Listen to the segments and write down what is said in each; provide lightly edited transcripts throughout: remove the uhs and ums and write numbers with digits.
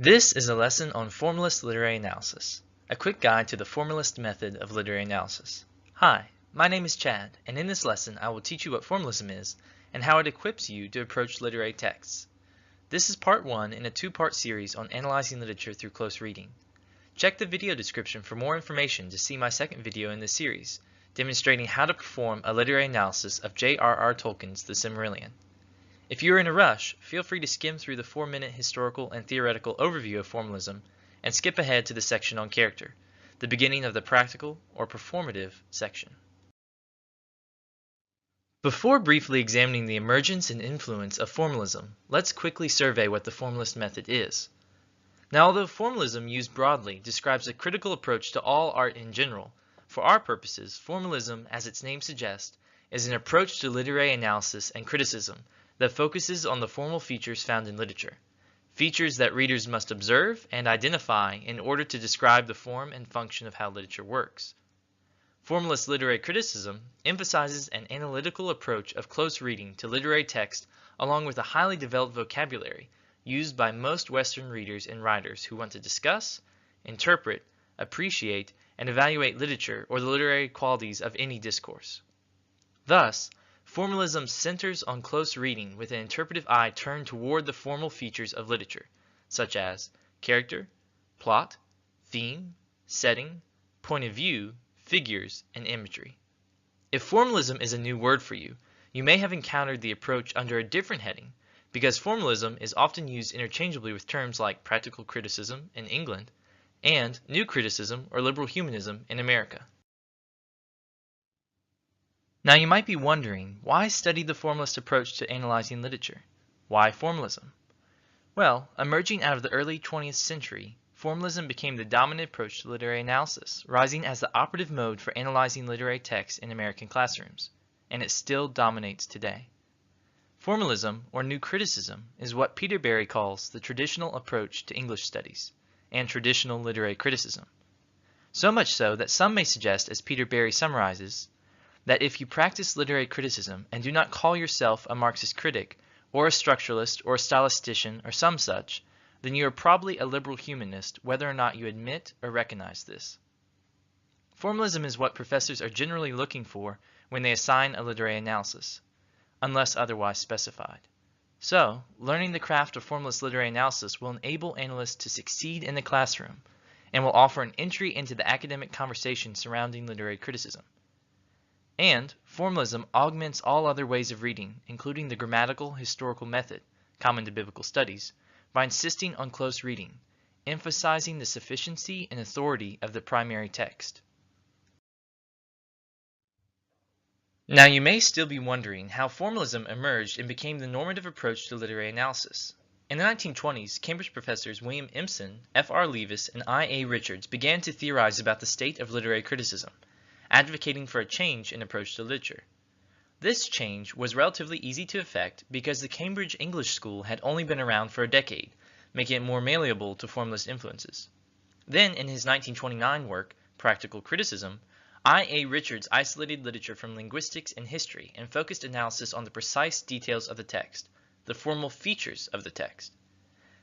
This is a lesson on formalist literary analysis, a quick guide to the formalist method of literary analysis. Hi, my name is Chad, and in this lesson I will teach you what formalism is and how it equips you to approach literary texts. This is part 1 in a 2-part series on analyzing literature through close reading. Check the video description for more information to see my second video in this series, demonstrating how to perform a literary analysis of J.R.R. Tolkien's The Silmarillion. If you are in a rush, feel free to skim through the 4-minute historical and theoretical overview of formalism and skip ahead to the section on character, the beginning of the practical or performative section. Before briefly examining the emergence and influence of formalism, let's quickly survey what the formalist method is. Now, although formalism used broadly describes a critical approach to all art in general, for our purposes, formalism, as its name suggests, is an approach to literary analysis and criticism that focuses on the formal features found in literature, features that readers must observe and identify in order to describe the form and function of how literature works. Formalist literary criticism emphasizes an analytical approach of close reading to literary text along with a highly developed vocabulary used by most Western readers and writers who want to discuss, interpret, appreciate, and evaluate literature or the literary qualities of any discourse. Thus, formalism centers on close reading with an interpretive eye turned toward the formal features of literature, such as character, plot, theme, setting, point of view, figures, and imagery. If formalism is a new word for you, you may have encountered the approach under a different heading, because formalism is often used interchangeably with terms like practical criticism in England and new criticism or liberal humanism in America. Now you might be wondering, why study the formalist approach to analyzing literature? Why formalism? Well, emerging out of the early 20th century, formalism became the dominant approach to literary analysis, rising as the operative mode for analyzing literary texts in American classrooms, and it still dominates today. Formalism, or new criticism, is what Peter Berry calls the traditional approach to English studies, and traditional literary criticism. So much so that some may suggest, as Peter Berry summarizes, that if you practice literary criticism and do not call yourself a Marxist critic, or a structuralist, or a stylistician, or some such, then you are probably a liberal humanist, whether or not you admit or recognize this. Formalism is what professors are generally looking for when they assign a literary analysis, unless otherwise specified. So, learning the craft of formalist literary analysis will enable analysts to succeed in the classroom, and will offer an entry into the academic conversation surrounding literary criticism. And formalism augments all other ways of reading, including the grammatical historical method, common to biblical studies, by insisting on close reading, emphasizing the sufficiency and authority of the primary text. Now you may still be wondering how formalism emerged and became the normative approach to literary analysis. In the 1920s, Cambridge professors William Empson, F.R. Leavis, and I.A. Richards began to theorize about the state of literary criticism, advocating for a change in approach to literature. This change was relatively easy to effect because the Cambridge English School had only been around for a decade, making it more malleable to formalist influences. Then, in his 1929 work, Practical Criticism, I.A. Richards isolated literature from linguistics and history and focused analysis on the precise details of the text, the formal features of the text.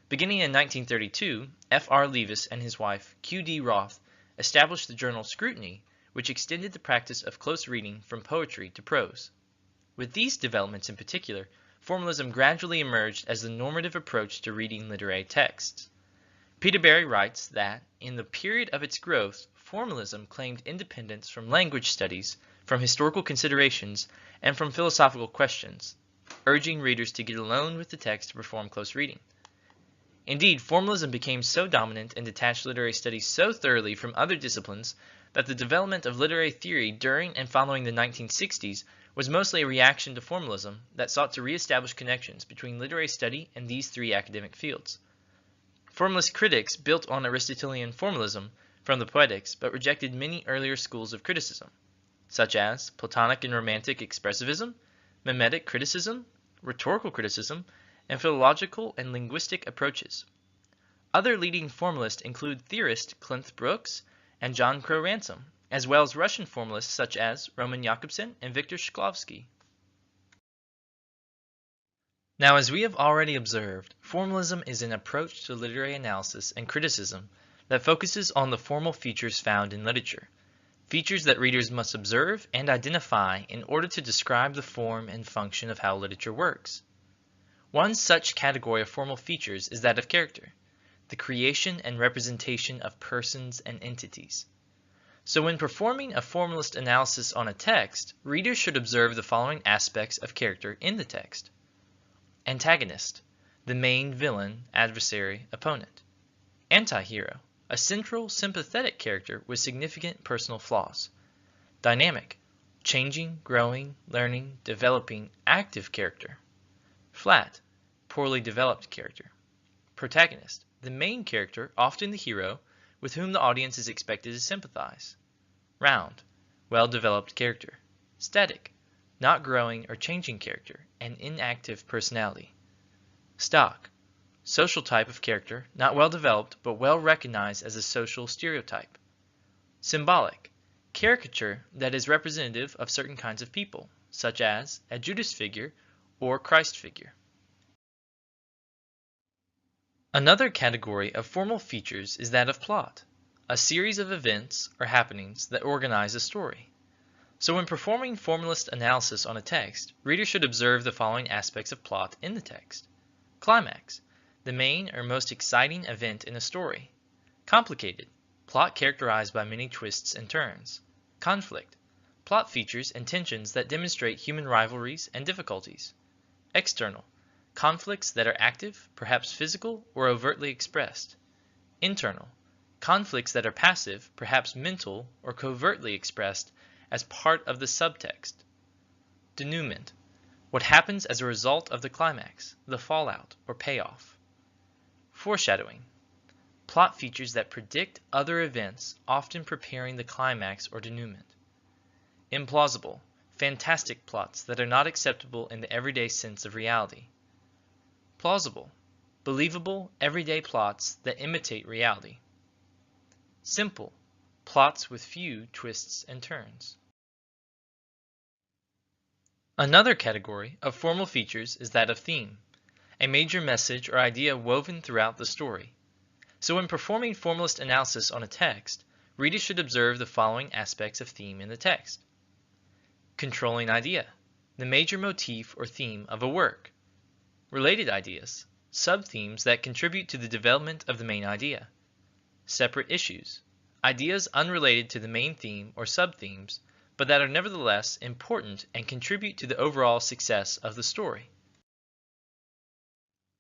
Beginning in 1932, F.R. Leavis and his wife, Q.D. Roth, established the journal Scrutiny, which extended the practice of close reading from poetry to prose. With these developments in particular, formalism gradually emerged as the normative approach to reading literary texts. Peter Berry writes that, in the period of its growth, formalism claimed independence from language studies, from historical considerations, and from philosophical questions, urging readers to get alone with the text to perform close reading. Indeed, formalism became so dominant and detached literary studies so thoroughly from other disciplines that the development of literary theory during and following the 1960s was mostly a reaction to formalism that sought to reestablish connections between literary study and these three academic fields. Formalist critics built on Aristotelian formalism from the Poetics, but rejected many earlier schools of criticism, such as Platonic and Romantic expressivism, mimetic criticism, rhetorical criticism, and philological and linguistic approaches. Other leading formalists include theorist Clinth Brooks and John Crow Ransom, as well as Russian formalists such as Roman Jakobson and Viktor Shklovsky. Now, as we have already observed, formalism is an approach to literary analysis and criticism that focuses on the formal features found in literature, features that readers must observe and identify in order to describe the form and function of how literature works. One such category of formal features is that of character, the creation and representation of persons and entities. So when performing a formalist analysis on a text, readers should observe the following aspects of character in the text. Antagonist, the main villain, adversary, opponent. Antihero, a central, sympathetic character with significant personal flaws. Dynamic, changing, growing, learning, developing, active character. Flat, poorly developed character. Protagonist, the main character, often the hero, with whom the audience is expected to sympathize. Round, well-developed character. Static, not growing or changing character, an inactive personality. Stock, social type of character, not well developed but well recognized as a social stereotype. Symbolic, caricature that is representative of certain kinds of people, such as a Judas figure or Christ figure. Another category of formal features is that of plot, a series of events or happenings that organize a story. So when performing formalist analysis on a text, readers should observe the following aspects of plot in the text. Climax, the main or most exciting event in a story. Complicated, plot characterized by many twists and turns. Conflict, plot features and tensions that demonstrate human rivalries and difficulties. External, conflicts that are active, perhaps physical or overtly expressed. Internal, conflicts that are passive, perhaps mental or covertly expressed as part of the subtext. Denouement, what happens as a result of the climax, the fallout or payoff. Foreshadowing, plot features that predict other events, often preparing the climax or denouement. Implausible, fantastic plots that are not acceptable in the everyday sense of reality. Plausible, believable, everyday plots that imitate reality. Simple, plots with few twists and turns. Another category of formal features is that of theme, a major message or idea woven throughout the story. So when performing formalist analysis on a text, readers should observe the following aspects of theme in the text. Controlling idea, the major motif or theme of a work. Related ideas, sub-themes that contribute to the development of the main idea. Separate issues, ideas unrelated to the main theme or sub-themes, but that are nevertheless important and contribute to the overall success of the story.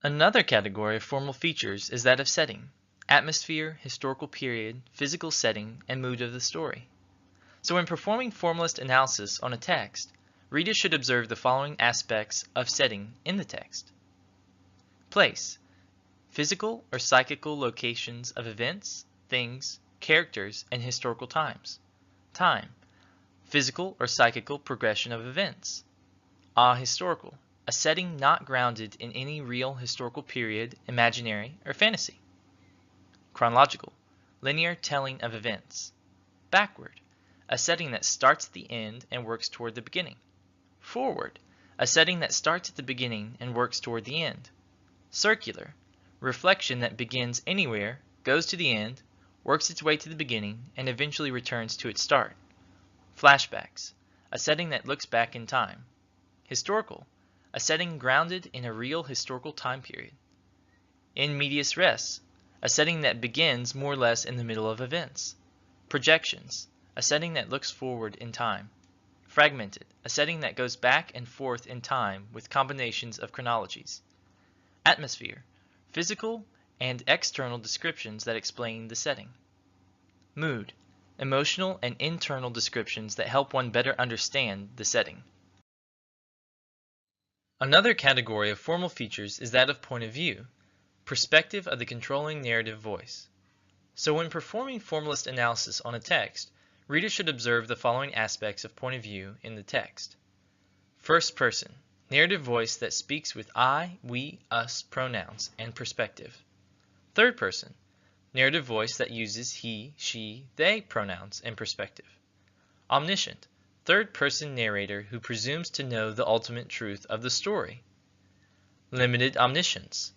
Another category of formal features is that of setting, atmosphere, historical period, physical setting, and mood of the story. So when performing formalist analysis on a text, readers should observe the following aspects of setting in the text. Place, physical or psychical locations of events, things, characters, and historical times. Time, physical or psychical progression of events. Ahistorical, a setting not grounded in any real historical period, imaginary, or fantasy. Chronological, linear telling of events. Backward, a setting that starts at the end and works toward the beginning. Forward, a setting that starts at the beginning and works toward the end. Circular, reflection that begins anywhere, goes to the end, works its way to the beginning, and eventually returns to its start. Flashbacks, a setting that looks back in time. Historical, a setting grounded in a real historical time period. In medias res, a setting that begins more or less in the middle of events. Projections, a setting that looks forward in time. Fragmented, a setting that goes back and forth in time with combinations of chronologies. Atmosphere, physical and external descriptions that explain the setting. Mood, emotional and internal descriptions that help one better understand the setting. Another category of formal features is that of point of view, perspective of the controlling narrative voice. So when performing formalist analysis on a text, readers should observe the following aspects of point of view in the text. First person, narrative voice that speaks with I, we, us pronouns and perspective. Third person, narrative voice that uses he, she, they pronouns and perspective. Omniscient, third person narrator who presumes to know the ultimate truth of the story. limited omniscience,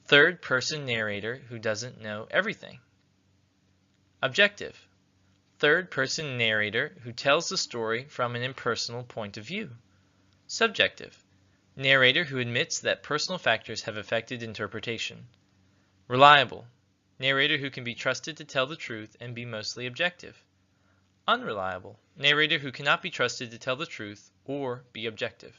third-person narrator who doesn't know everything. Objective, third-person narrator who tells the story from an impersonal point of view. Subjective, narrator who admits that personal factors have affected interpretation. Reliable, narrator who can be trusted to tell the truth and be mostly objective. Unreliable, narrator who cannot be trusted to tell the truth or be objective.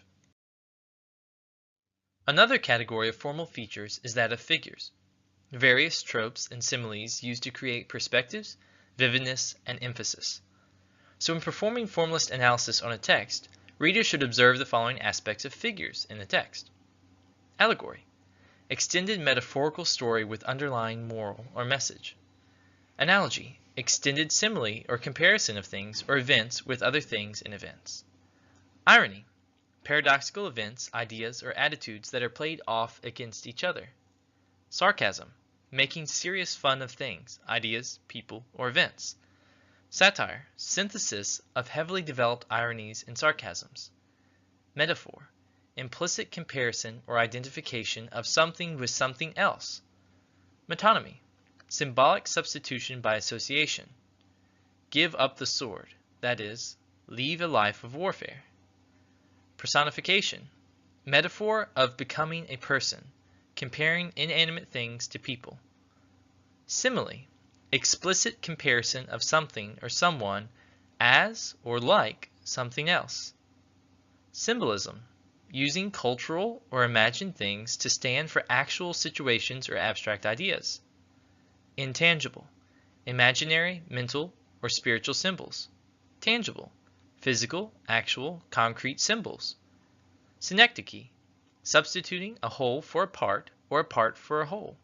Another category of formal features is that of figures, various tropes and similes used to create perspectives, vividness, and emphasis. So in performing formalist analysis on a text, readers should observe the following aspects of figures in the text. Allegory, extended metaphorical story with underlying moral or message. Analogy, extended simile or comparison of things or events with other things and events. Irony, paradoxical events, ideas, or attitudes that are played off against each other. Sarcasm, making serious fun of things, ideas, people, or events. Satire, synthesis of heavily developed ironies and sarcasms. Metaphor, implicit comparison or identification of something with something else. Metonymy, symbolic substitution by association. Give up the sword, that is, leave a life of warfare. Personification, metaphor of becoming a person, comparing inanimate things to people. Simile, explicit comparison of something or someone as or like something else. Symbolism, using cultural or imagined things to stand for actual situations or abstract ideas. Intangible, imaginary, mental, or spiritual symbols. Tangible, physical, actual, concrete symbols. Synecdoche, substituting a whole for a part or a part for a whole.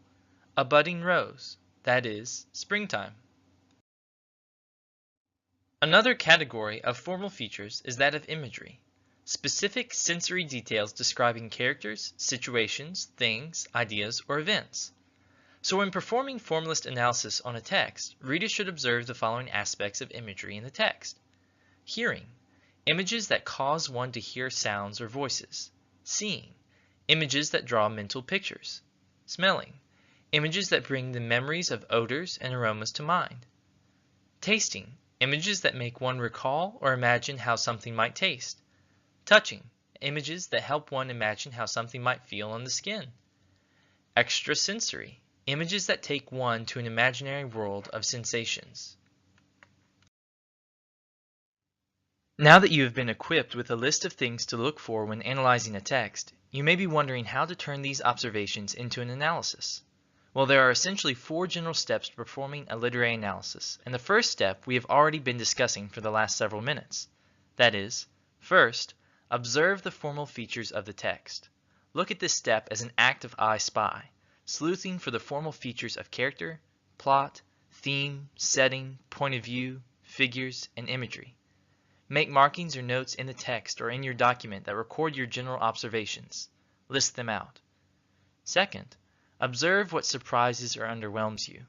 A budding rose, that is, springtime. Another category of formal features is that of imagery, specific sensory details describing characters, situations, things, ideas, or events. So when performing formalist analysis on a text, readers should observe the following aspects of imagery in the text. Hearing, images that cause one to hear sounds or voices. Seeing, images that draw mental pictures. Smelling, images that bring the memories of odors and aromas to mind. Tasting, images that make one recall or imagine how something might taste. Touching, images that help one imagine how something might feel on the skin. Extrasensory, images that take one to an imaginary world of sensations. Now that you have been equipped with a list of things to look for when analyzing a text, you may be wondering how to turn these observations into an analysis. Well, there are essentially 4 general steps to performing a literary analysis, and the first step we have already been discussing for the last several minutes. That is, first, observe the formal features of the text. Look at this step as an act of I spy, sleuthing for the formal features of character, plot, theme, setting, point of view, figures, and imagery. Make markings or notes in the text or in your document that record your general observations. List them out. Second, observe what surprises or underwhelms you.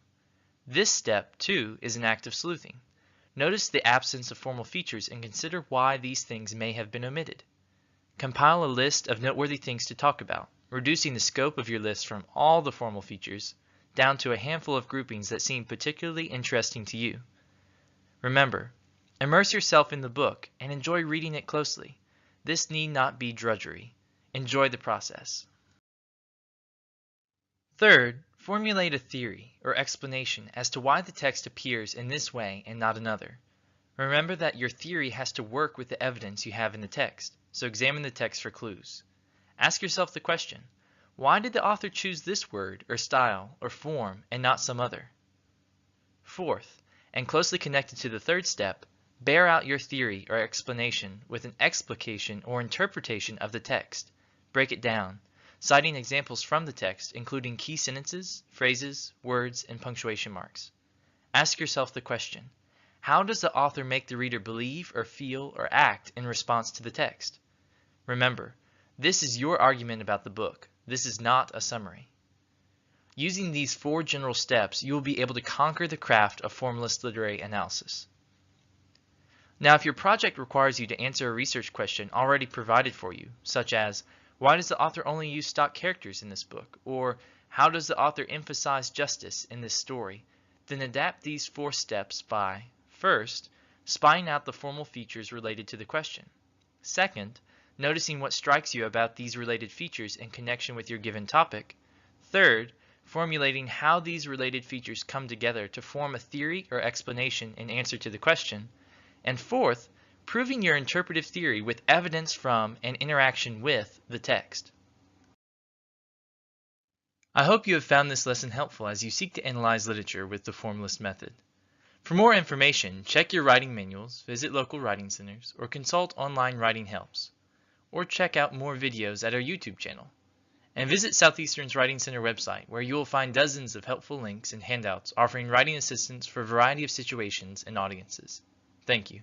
This step, too, is an act of sleuthing. Notice the absence of formal features and consider why these things may have been omitted. Compile a list of noteworthy things to talk about, reducing the scope of your list from all the formal features down to a handful of groupings that seem particularly interesting to you. Remember, immerse yourself in the book and enjoy reading it closely. This need not be drudgery. Enjoy the process. Third, formulate a theory or explanation as to why the text appears in this way and not another. Remember that your theory has to work with the evidence you have in the text, so examine the text for clues. Ask yourself the question, why did the author choose this word or style or form and not some other? Fourth, and closely connected to the third step, bear out your theory or explanation with an explication or interpretation of the text. Break it down, citing examples from the text, including key sentences, phrases, words, and punctuation marks. Ask yourself the question, how does the author make the reader believe or feel or act in response to the text? Remember, this is your argument about the book. This is not a summary. Using these 4 general steps, you will be able to conquer the craft of formalist literary analysis. Now, if your project requires you to answer a research question already provided for you, such as, Why does the author only use stock characters in this book? Or how does the author emphasize justice in this story? Then adapt these 4 steps by, first, spying out the formal features related to the question. Second, noticing what strikes you about these related features in connection with your given topic. Third, formulating how these related features come together to form a theory or explanation in answer to the question. And fourth, proving your interpretive theory with evidence from and interaction with the text. I hope you have found this lesson helpful as you seek to analyze literature with the formalist method. For more information, check your writing manuals, visit local writing centers, or consult online writing helps. Or check out more videos at our YouTube channel. And visit Southeastern's Writing Center website, where you will find dozens of helpful links and handouts offering writing assistance for a variety of situations and audiences. Thank you.